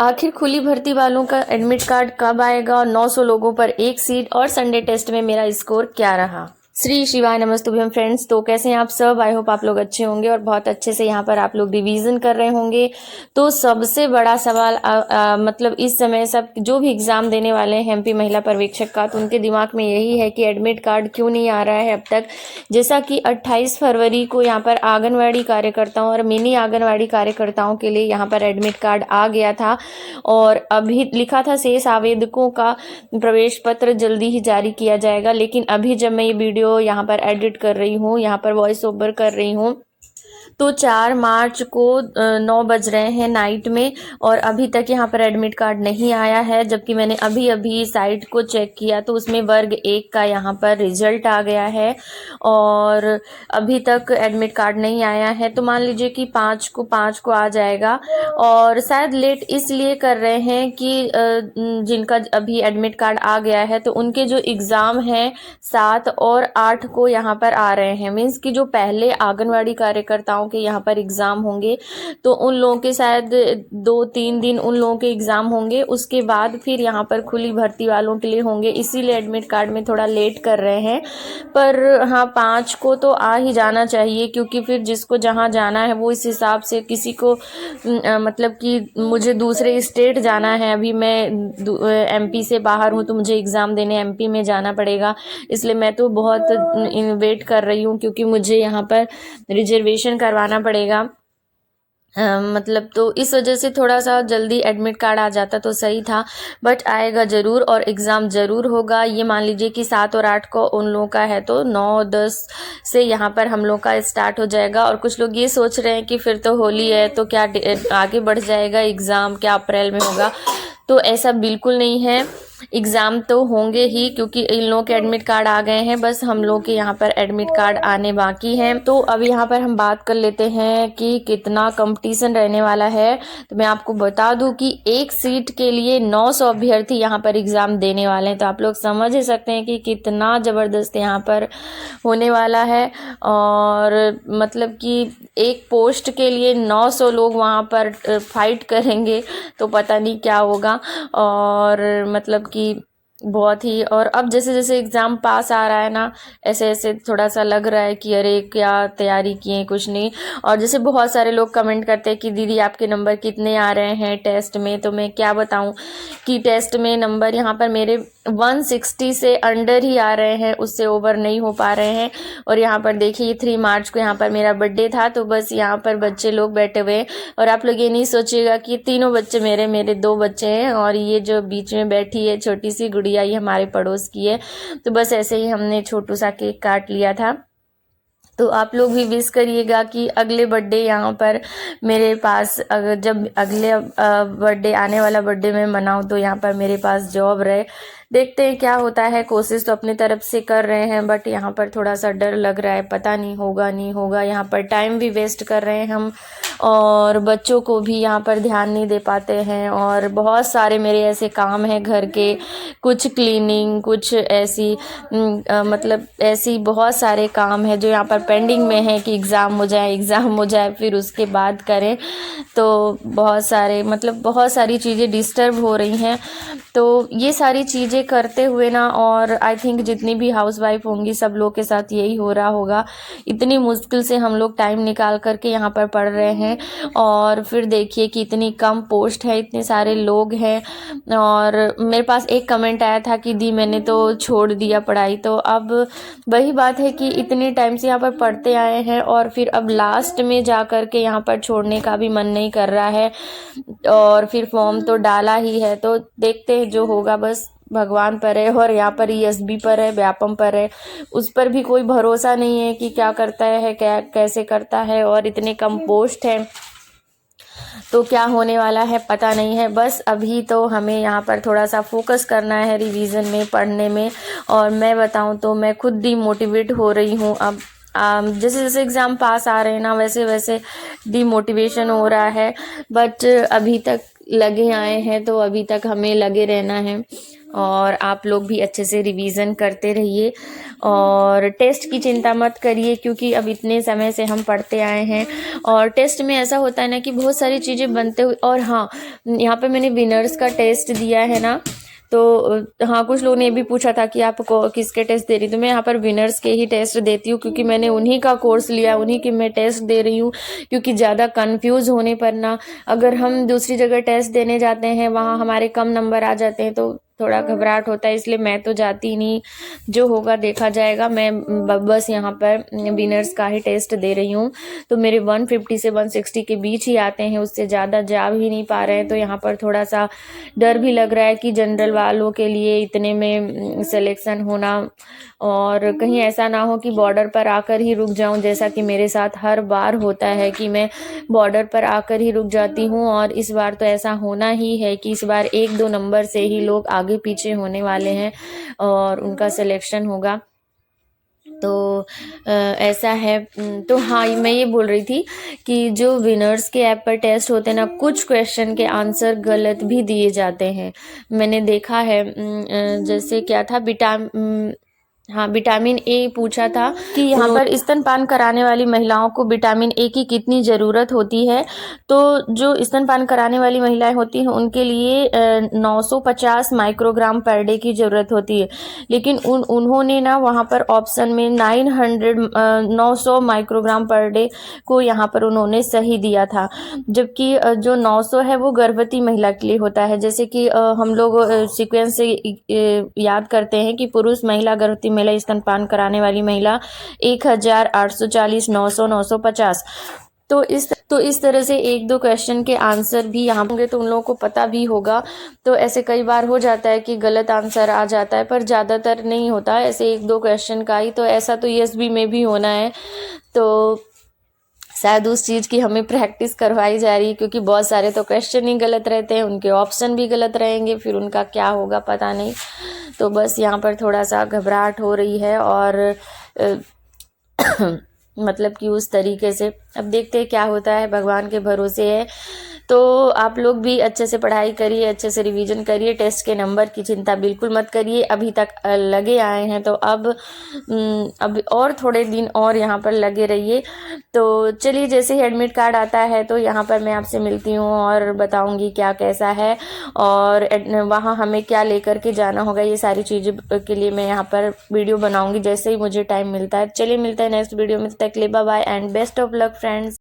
आखिर खुली भर्ती वालों का एडमिट कार्ड कब आएगा और 900 लोगों पर एक सीट और संडे टेस्ट में मेरा स्कोर क्या रहा। श्री शिवाय नमस्तुभ्यम फ्रेंड्स। तो कैसे हैं आप सब। आई होप आप लोग अच्छे होंगे और बहुत अच्छे से यहाँ पर आप लोग रिवीजन कर रहे होंगे। तो सबसे बड़ा सवाल मतलब इस समय सब जो भी एग्जाम देने वाले हैं एमपी महिला पर्यवेक्षक का, तो उनके दिमाग में यही है कि एडमिट कार्ड क्यों नहीं आ रहा है अब तक। जैसा कि 28 फरवरी को यहाँ पर आंगनवाड़ी कार्यकर्ताओं और मिनी आंगनवाड़ी कार्यकर्ताओं के लिए यहाँ पर एडमिट कार्ड आ गया था और अभी लिखा था शेष आवेदकों का प्रवेश पत्र जल्दी ही जारी किया जाएगा। लेकिन अभी जब मैं ये वीडियो यहाँ पर एडिट कर रही हूँ, यहाँ पर वॉइस ओवर कर रही हूँ, तो 4 मार्च को 9 बज रहे हैं नाइट में और अभी तक यहाँ पर एडमिट कार्ड नहीं आया है। जबकि मैंने अभी अभी साइट को चेक किया तो उसमें वर्ग 1 का यहाँ पर रिजल्ट आ गया है और अभी तक एडमिट कार्ड नहीं आया है। तो मान लीजिए कि 5 को आ जाएगा और शायद लेट इसलिए कर रहे हैं कि जिनका अभी एडमिट कार्ड आ गया है तो उनके जो एग्ज़ाम हैं 7 और 8 को यहाँ पर आ रहे हैं। मीन्स कि जो पहले आंगनवाड़ी कार्यकर्ताओं के यहाँ पर एग्ज़ाम होंगे तो उन लोगों के शायद 2-3 दिन उन लोगों के एग्ज़ाम होंगे, उसके बाद फिर यहाँ पर खुली भर्ती वालों के लिए होंगे। इसीलिए एडमिट कार्ड में थोड़ा लेट कर रहे हैं। पर हाँ, 5 को तो आ ही जाना चाहिए क्योंकि फिर जिसको जहाँ जाना है वो इस हिसाब से, किसी को मतलब कि मुझे दूसरे स्टेट जाना है, अभी मैं एमपी से बाहर हूँ तो मुझे एग्ज़ाम देने एमपी में जाना पड़ेगा। इसलिए मैं तो बहुत वेट कर रही हूँ क्योंकि मुझे यहाँ पर रिजर्वेशन करवाना पड़ेगा। मतलब तो इस वजह से थोड़ा सा जल्दी एडमिट कार्ड आ जाता तो सही था, बट आएगा ज़रूर और एग्ज़ाम ज़रूर होगा। ये मान लीजिए कि 7 और 8 को उन लोगों का है तो 9-10 से यहाँ पर हम लोग का स्टार्ट हो जाएगा। और कुछ लोग ये सोच रहे हैं कि फिर तो होली है तो क्या आगे बढ़ जाएगा एग्ज़ाम, क्या अप्रैल में होगा। तो ऐसा बिल्कुल नहीं है, एग्ज़ाम तो होंगे ही क्योंकि इन लोगों के एडमिट कार्ड आ गए हैं, बस हम लोग के यहाँ पर एडमिट कार्ड आने बाकी हैं। तो अब यहाँ पर हम बात कर लेते हैं कि कितना कंपटीशन रहने वाला है। तो मैं आपको बता दूं कि एक सीट के लिए 900 अभ्यर्थी यहाँ पर एग्ज़ाम देने वाले हैं। तो आप लोग समझ ही सकते हैं कि कितना ज़बरदस्त यहाँ पर होने वाला है। और मतलब कि एक पोस्ट के लिए 900 लोग वहाँ पर फाइट करेंगे तो पता नहीं क्या होगा। और मतलब कि बहुत ही, और अब जैसे जैसे एग्ज़ाम पास आ रहा है ना, ऐसे ऐसे थोड़ा सा लग रहा है कि अरे क्या तैयारी किए, कुछ नहीं। और जैसे बहुत सारे लोग कमेंट करते हैं कि दीदी आपके नंबर कितने आ रहे हैं टेस्ट में, तो मैं क्या बताऊं कि टेस्ट में नंबर यहाँ पर मेरे 160 से अंडर ही आ रहे हैं, उससे ओवर नहीं हो पा रहे हैं। और यहाँ पर देखिए 3 मार्च को यहाँ पर मेरा बर्थडे था तो बस यहाँ पर बच्चे लोग बैठे हुए हैं। और आप लोग ये नहीं सोचिएगा कि तीनों बच्चे मेरे 2 बच्चे हैं और ये जो बीच में बैठी है छोटी सी गुड़िया ये हमारे पड़ोस की है। तो बस ऐसे ही हमने छोटू सा केक काट लिया था। तो आप लोग भी विश करिएगा कि अगले बर्थडे यहाँ पर मेरे पास, अगर जब अगले बर्थडे आने वाला बर्थडे में मनाऊँ तो यहाँ पर मेरे पास जॉब रहे। देखते हैं क्या होता है, कोशिश तो अपनी तरफ से कर रहे हैं बट यहाँ पर थोड़ा सा डर लग रहा है, पता नहीं होगा नहीं होगा। यहाँ पर टाइम भी वेस्ट कर रहे हैं हम और बच्चों को भी यहाँ पर ध्यान नहीं दे पाते हैं। और बहुत सारे मेरे ऐसे काम हैं घर के, कुछ क्लीनिंग, कुछ ऐसी मतलब ऐसी बहुत सारे काम हैं जो यहाँ पर पेंडिंग में है कि एग्ज़ाम हो जाए फिर उसके बाद करें। तो बहुत सारी चीज़ें डिस्टर्ब हो रही हैं। तो ये सारी चीज़ें करते हुए ना, और आई थिंक जितनी भी हाउसवाइफ होंगी सब लोग के साथ यही हो रहा होगा। इतनी मुश्किल से हम लोग टाइम निकाल करके यहाँ पर पढ़ रहे हैं और फिर देखिए कि इतनी कम पोस्ट है, इतने सारे लोग हैं। और मेरे पास एक कमेंट आया था कि दी मैंने तो छोड़ दिया पढ़ाई। तो अब वही बात है कि इतने टाइम से यहाँ पर पढ़ते आए हैं और फिर अब लास्ट में जा कर के यहाँ पर छोड़ने का भी मन नहीं कर रहा है। और फिर फॉर्म तो डाला ही है तो देखते हैं जो होगा, बस भगवान पर है। और यहाँ पर ईएसबी पर है, व्यापम पर है, उस पर भी कोई भरोसा नहीं है कि क्या करता है, क्या कैसे करता है। और इतने कम पोस्ट हैं तो क्या होने वाला है पता नहीं है। बस अभी तो हमें यहाँ पर थोड़ा सा फोकस करना है रिवीजन में, पढ़ने में। और मैं बताऊँ तो मैं खुद डिमोटिवेट हो रही हूँ। अब जैसे जैसे एग्ज़ाम पास आ रहे हैं ना वैसे वैसे डिमोटिवेशन हो रहा है। बट अभी तक लगे आए हैं तो अभी तक हमें लगे रहना है। और आप लोग भी अच्छे से रिवीजन करते रहिए और टेस्ट की चिंता मत करिए, क्योंकि अब इतने समय से हम पढ़ते आए हैं। और टेस्ट में ऐसा होता है ना कि बहुत सारी चीज़ें बनते हुए, और हाँ, यहाँ पे मैंने विनर्स का टेस्ट दिया है ना, तो हाँ, कुछ लोगों ने ये भी पूछा था कि आप किसके टेस्ट दे रही, तो मैं यहाँ पर विनर्स के ही टेस्ट देती हूँ, क्योंकि मैंने उन्हीं का कोर्स लिया, उन्हीं के मैं टेस्ट दे रही हूँ। क्योंकि ज़्यादा कंफ्यूज होने पर ना, अगर हम दूसरी जगह टेस्ट देने जाते हैं, वहाँ हमारे कम नंबर आ जाते हैं, तो थोड़ा घबराहट होता है, इसलिए मैं तो जाती नहीं, जो होगा देखा जाएगा। मैं बस यहाँ पर विनर्स का ही टेस्ट दे रही हूँ। तो मेरे 150 से 160 के बीच ही आते हैं, उससे ज़्यादा जा ही नहीं पा रहे हैं। तो यहाँ पर थोड़ा सा डर भी लग रहा है कि जनरल वालों के लिए इतने में सिलेक्शन होना, और कहीं ऐसा ना हो कि बॉर्डर पर आकर ही रुक जाऊं, जैसा कि मेरे साथ हर बार होता है कि मैं बॉर्डर पर आकर ही रुक जाती हूं। और इस बार तो ऐसा होना ही है कि इस बार 1-2 नंबर से ही लोग आगे पीछे होने वाले हैं और उनका सिलेक्शन होगा। तो ऐसा है। तो हाँ, मैं ये बोल रही थी कि जो विनर्स के ऐप पर टेस्ट होते हैं ना, कुछ क्वेश्चन के आंसर गलत भी दिए जाते हैं, मैंने देखा है। जैसे क्या था, विटामिन ए पूछा था कि यहाँ पर स्तनपान कराने वाली महिलाओं को विटामिन ए की कितनी ज़रूरत होती है। तो जो स्तनपान कराने वाली महिलाएं होती हैं उनके लिए 950 माइक्रोग्राम पर डे की ज़रूरत होती है, लेकिन उन्होंने ना वहाँ पर ऑप्शन में 900 माइक्रोग्राम पर डे को यहाँ पर उन्होंने सही दिया था, जबकि जो 900 है वो गर्भवती महिला के लिए होता है। जैसे कि हम लोग सीक्वेंस से याद करते हैं कि पुरुष, महिला, गर्भवती महिला, स्तनपान कराने वाली महिला 1840, 900, 950। तो इस तरह से 1-2 क्वेश्चन के आंसर भी यहाँ होंगे, तो उन लोगों को पता भी होगा। तो ऐसे कई बार हो जाता है कि गलत आंसर आ जाता है, पर ज़्यादातर नहीं होता है, ऐसे 1-2 क्वेश्चन का ही। तो ऐसा तो ईएसबी में भी होना है, तो शायद उस चीज़ की हमें प्रैक्टिस करवाई जा रही है, क्योंकि बहुत सारे तो क्वेश्चन ही गलत रहते हैं, उनके ऑप्शन भी गलत रहेंगे, फिर उनका क्या होगा पता नहीं। तो बस यहाँ पर थोड़ा सा घबराहट हो रही है, और मतलब कि उस तरीके से अब देखते हैं क्या होता है, भगवान के भरोसे है। तो आप लोग भी अच्छे से पढ़ाई करिए, अच्छे से रिवीजन करिए, टेस्ट के नंबर की चिंता बिल्कुल मत करिए। अभी तक लगे आए हैं तो अब और थोड़े दिन और यहाँ पर लगे रहिए। तो चलिए, जैसे ही एडमिट कार्ड आता है तो यहाँ पर मैं आपसे मिलती हूँ और बताऊँगी क्या कैसा है, और वहाँ हमें क्या लेकर के जाना होगा, ये सारी चीज़ें के लिए मैं यहाँ पर वीडियो बनाऊँगी जैसे ही मुझे टाइम मिलता है। चलिए, मिलता है नेक्स्ट वीडियो में, तक के लिए bye bye and best of luck friends.